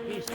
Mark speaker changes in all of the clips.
Speaker 1: Peace.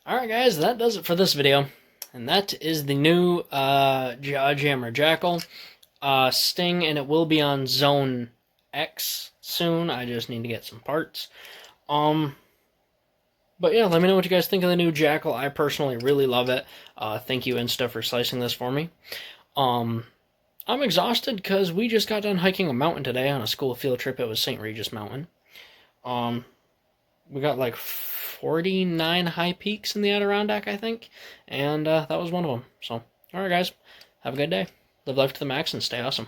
Speaker 1: Alright guys, that does it for this video. And that is the new Jaw Jammer Jackal Sting, and it will be on Zone X soon. I just need to get some parts. But yeah, let me know what you guys think of the new Jackal. I personally really love it. Thank you, Insta, for slicing this for me. I'm exhausted because we just got done hiking a mountain today on a school field trip. It was St. Regis Mountain. We got like 49 high peaks in the Adirondack, I think, and that was one of them. So, alright guys, have a good day. Live life to the max and stay awesome.